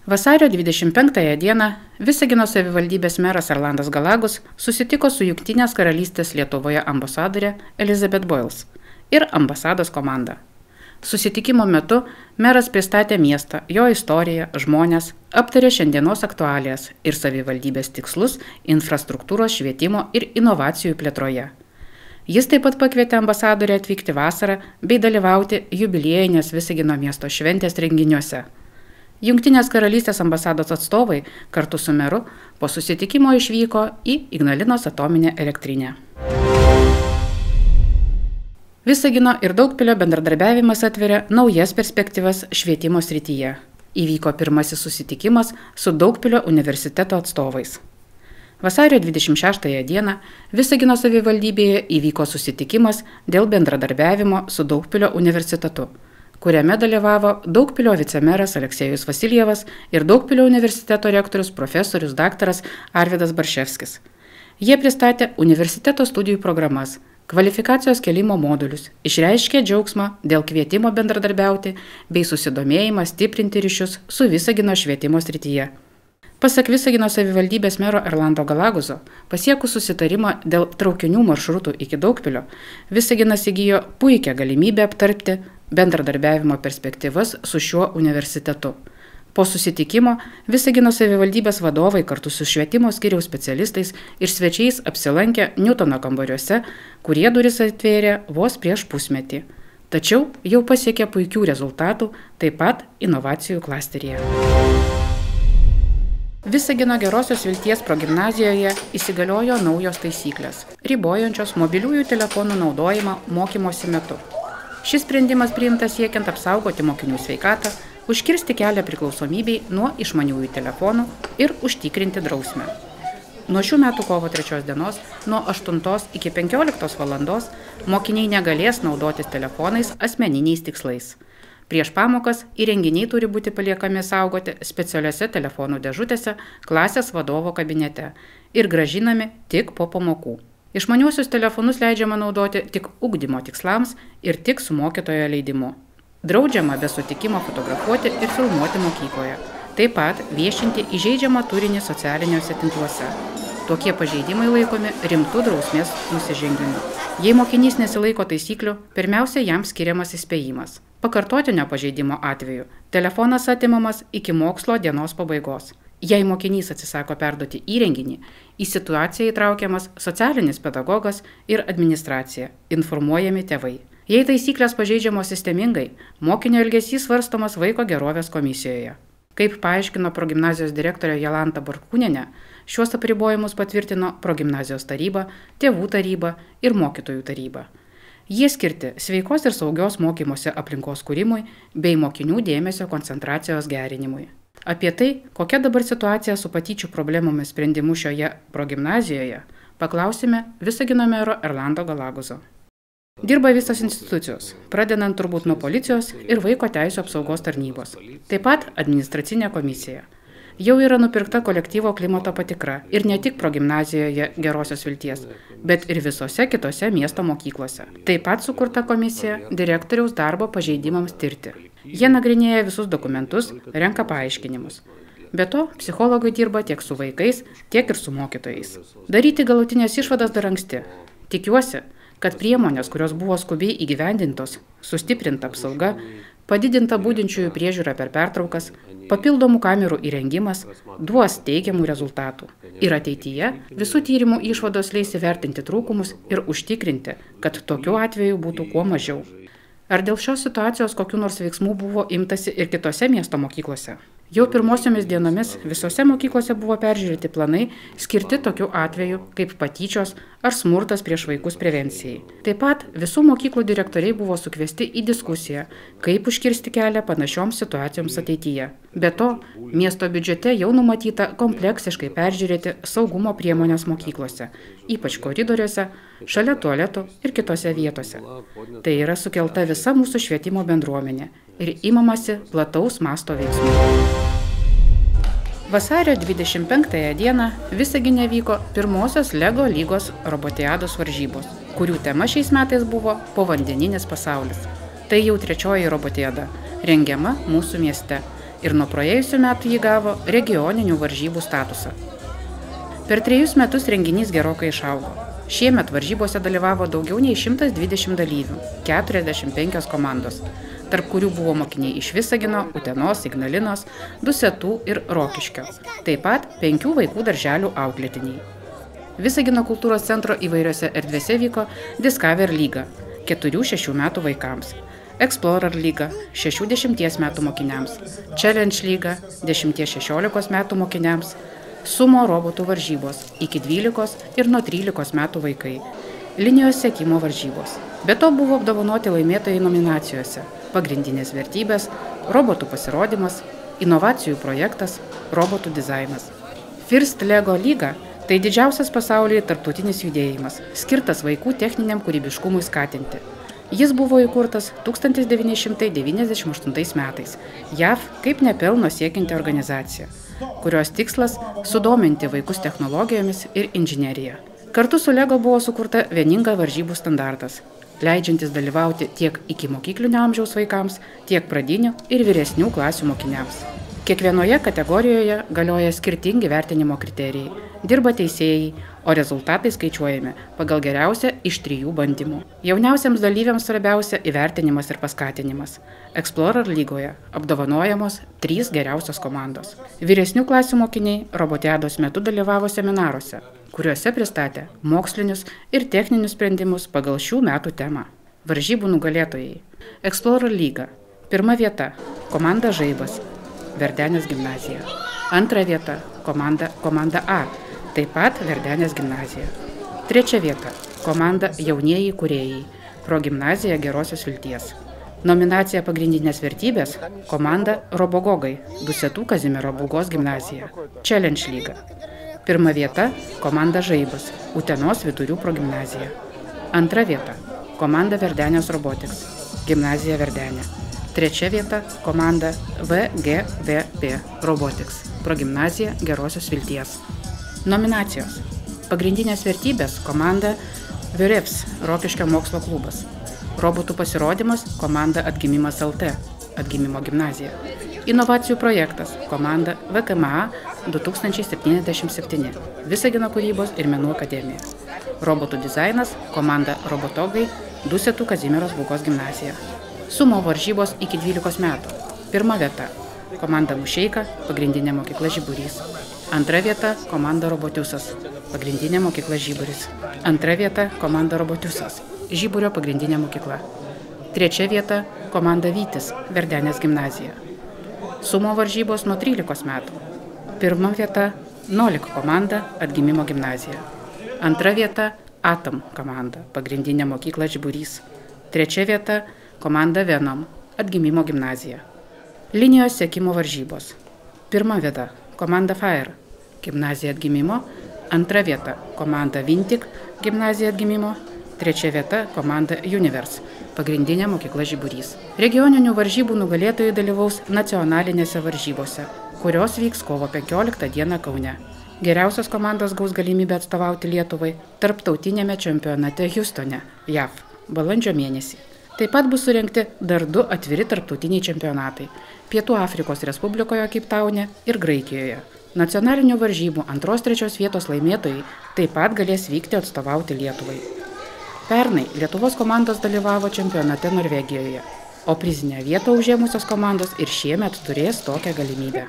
Vasario 25 dieną Visagino savivaldybės meras Erlandas Galagus susitiko su Jungtinės karalystės Lietuvoje ambasadore Elizabeth Boyles ir ambasados komanda. Susitikimo metu meras pristatė miestą, jo istoriją, žmones, aptarė šiandienos aktualijas ir savivaldybės tikslus infrastruktūros, švietimo ir inovacijų plėtroje. Jis taip pat pakvietė ambasadorę atvykti vasarą bei dalyvauti jubiliejinės Visagino miesto šventės renginiuose. Jungtinės karalystės ambasados atstovai kartu su meru po susitikimo išvyko į Ignalinos atominę elektrinę. Visagino ir Daugpilio bendradarbiavimas atveria naujas perspektyvas švietimo srityje. Įvyko pirmasis susitikimas su Daugpilio universiteto atstovais. Vasario 26 dieną Visagino savivaldybėje įvyko susitikimas dėl bendradarbiavimo su Daugpilio universitetu, kuriame dalyvavo Daugpilio vicemeras Aleksejus Vasiljevas ir Daugpilio universiteto rektorius profesorius daktaras Arvydas Barševskis. Jie pristatė universiteto studijų programas, kvalifikacijos kėlimo modulius, išreiškė džiaugsmą dėl kvietimo bendradarbiauti bei susidomėjimą stiprinti ryšius su Visagino švietimo srityje. Pasak Visagino savivaldybės mero Erlando Galaguso, pasiekus susitarimą dėl traukinių maršrutų iki Daugpilio, Visaginas įgijo puikią galimybę aptarti bendradarbiavimo perspektyvas su šiuo universitetu. Po susitikimo Visagino savivaldybės vadovai kartu su švietimo skyriaus specialistais ir svečiais apsilankė Niutono kambariuose, kurie duris atvėrė vos prieš pusmetį. Tačiau jau pasiekė puikių rezultatų, taip pat inovacijų klasteryje. Visagino Gerosios Vilties progimnazijoje įsigaliojo naujos taisyklės, ribojančios mobiliųjų telefonų naudojimą mokymosi metu. Šis sprendimas priimtas siekiant apsaugoti mokinių sveikatą, užkirsti kelią priklausomybei nuo išmaniųjų telefonų ir užtikrinti drausmę. Nuo šių metų kovo 3 dienos, nuo 8 iki 15 valandos, mokiniai negalės naudotis telefonais asmeniniais tikslais. Prieš pamokas įrenginiai turi būti paliekami saugoti specialiose telefonų dėžutėse klasės vadovo kabinete ir grąžinami tik po pamokų. Išmaniuosius telefonus leidžiama naudoti tik ugdymo tikslams ir tik su mokytojo leidimu. Draudžiama be sutikimo fotografuoti ir filmuoti mokykloje. Taip pat viešinti įžeidžiamą turinį socialiniuose tinkluose. Tokie pažeidimai laikomi rimtų drausmės nusižengimu. Jei mokinys nesilaiko taisyklių, pirmiausia jam skiriamas įspėjimas. Pakartotinio pažeidimo atveju telefonas atimamas iki mokslo dienos pabaigos. Jei mokinys atsisako perduoti įrenginį, į situaciją įtraukiamas socialinis pedagogas ir administracija, informuojami tėvai. Jei taisyklės pažeidžiamos sistemingai, mokinio elgesys svarstomas vaiko gerovės komisijoje. Kaip paaiškino progimnazijos direktorė Jolanta Bartkūnienė, šiuos apribojimus patvirtino progimnazijos taryba, tėvų taryba ir mokytojų taryba. Jie skirti sveikos ir saugios mokymosi aplinkos kūrimui bei mokinių dėmesio koncentracijos gerinimui. Apie tai, kokia dabar situacija su patyčių problemomis sprendimu šioje progimnazijoje, paklausime Visagino mero Erlando Galaguso. Dirba visos institucijos, pradedant turbūt nuo policijos ir vaiko teisių apsaugos tarnybos. Taip pat administracinė komisija. Jau yra nupirkta kolektyvo klimato patikra ir ne tik progimnazijoje Gerosios Vilties, bet ir visose kitose miesto mokyklose. Taip pat sukurta komisija direktoriaus darbo pažeidimams tirti. Jie nagrinėja visus dokumentus, renka paaiškinimus. Be to, psichologai dirba tiek su vaikais, tiek ir su mokytojais. Daryti galutinės išvadas dar anksti. Tikiuosi, kad priemonės, kurios buvo skubiai įgyvendintos, sustiprinta apsauga, padidinta budinčiųjų priežiūra per pertraukas, papildomų kamerų įrengimas duos teigiamų rezultatų. Ir ateityje visų tyrimų išvados leis įvertinti trūkumus ir užtikrinti, kad tokių atvejų būtų kuo mažiau. Ar dėl šios situacijos kokių nors veiksmų buvo imtasi ir kitose miesto mokyklose? Jau pirmosiomis dienomis visose mokyklose buvo peržiūrėti planai skirti tokių atvejų kaip patyčios ar smurtas prieš vaikus prevencijai. Taip pat visų mokyklų direktoriai buvo sukviesti į diskusiją, kaip užkirsti kelią panašioms situacijoms ateityje. Be to, miesto biudžete jau numatyta kompleksiškai peržiūrėti saugumo priemonės mokyklose, ypač koridoriuose, šalia tualetų ir kitose vietose. Tai yra sukelta visa mūsų švietimo bendruomenė ir imamasi plataus masto veiksmų. Vasario 25 dieną Visagine vyko pirmosios LEGO lygos robotiados varžybos, kurių tema šiais metais buvo povandeninis pasaulis. Tai jau trečioji robotiada, rengiama mūsų mieste ir nuo praėjusių metų jį gavo regioninių varžybų statusą. Per 3 metus renginys gerokai išaugo. Šiemet varžybose dalyvavo daugiau nei 120 dalyvių, 45 komandos, tarp kurių buvo mokiniai iš Visagino, Utenos, Ignalinos, Dusetų ir Rokiškio, taip pat 5 vaikų darželių auklėtiniai. Visagino kultūros centro įvairiose erdvėse vyko Discover lyga 4–6 metų vaikams, Explorer lyga 6–10 metų mokiniams, Challenge lyga 10–16 metų mokiniams, Sumo robotų varžybos iki 12 ir nuo 13 metų vaikai, linijos sekimo varžybos. Be to buvo apdovanoti laimėtojai nominacijose pagrindinės vertybės, robotų pasirodymas, inovacijų projektas, robotų dizainas. First Lego lyga tai didžiausias pasaulyje tarptautinis judėjimas, skirtas vaikų techniniam kūrybiškumui skatinti. Jis buvo įkurtas 1998 metais JAV kaip nepelno siekianti organizacija, kurios tikslas sudominti vaikus technologijomis ir inžinerija. Kartu su Lego buvo sukurta vieninga varžybų standartas, leidžiantis dalyvauti tiek ikimokyklinio amžiaus vaikams, tiek pradinių ir vyresnių klasių mokiniams. Kiekvienoje kategorijoje galioja skirtingi vertinimo kriterijai, dirba teisėjai, o rezultatai skaičiuojami pagal geriausią iš 3 bandymų. Jauniausiams dalyviams svarbiausia įvertinimas ir paskatinimas. Explorer lygoje apdovanojamos 3 geriausios komandos. Vyresnių klasių mokiniai robotiados metu dalyvavo seminaruose, kuriuose pristatė mokslinius ir techninius sprendimus pagal šių metų temą. Varžybų nugalėtojai. Explorer lyga. 1 vieta – komanda Žaibas, Verdenės gimnazija. 2 vieta – komanda A, taip pat Verdenės gimnazija. 3 vieta – komanda Jaunieji kūrėjai, progimnazija Gerosios Vilties. Nominacija pagrindinės vertybės – komanda Robogogai, Dusetų Kazimiero Būgos gimnazija. Challenge lyga. 1 vieta – komanda Žaibas, Utenos Vidurių progimnazija. 2 vieta – komanda Verdenės Robotics, gimnazija Verdenė. 3 vieta – komanda VGVP Robotics, progimnazija Gerosios Vilties. Nominacijos. Pagrindinės vertybės – komanda Viurevs Rokiškio mokslo klubas. Robotų pasirodymas – komanda Atgimimas LT, Atgimimo gimnazija. Inovacijų projektas – komanda VKMA 2077, Visagino kūrybos ir menų akademija. Robotų dizainas – komanda Robotogai, Dusetų Kazimieros Būgos gimnazija. Sumo varžybos iki 12 metų. 1 vieta – komanda Mušeika, pagrindinė mokykla Žiburys. 2 vieta – komanda Robotiusas, pagrindinė mokykla Žiburis. 2 vieta – komanda Robotiusas, Žiburio pagrindinė mokykla. 3 vieta – komanda Vytis, Verdenės gimnazija. Sumo varžybos nuo 13 metų. 1 vieta – Nolik komanda, Atgimimo gimnazija. 2 vieta – Atom komanda, pagrindinė mokykla Žiburys. 3 vieta – komanda Venom, Atgimimo gimnazija. Linijos sekimo varžybos. 1 vieta – komanda Fire, gimnazija Atgimimo. 2 vieta – komanda Vintik, gimnazija Atgimimo. 3 vieta – komanda Universe, pagrindinė mokykla Žiburys. Regioninių varžybų nugalėtojai dalyvaus nacionalinėse varžybose, kurios vyks kovo 15 dieną Kaune. Geriausios komandos gaus galimybę atstovauti Lietuvai tarptautinėme čempionate Hjustone, JAV, balandžio mėnesį. Taip pat bus surengti dar 2 atviri tarptautiniai čempionatai – Pietų Afrikos Respublikoje Keiptaune ir Graikijoje. Nacionalinių varžybų 2–3 vietos laimėtojai taip pat galės vykti atstovauti Lietuvai. Pernai Lietuvos komandos dalyvavo čempionate Norvegijoje, o prizinę vietą užėmusios komandos ir šiemet turės tokią galimybę.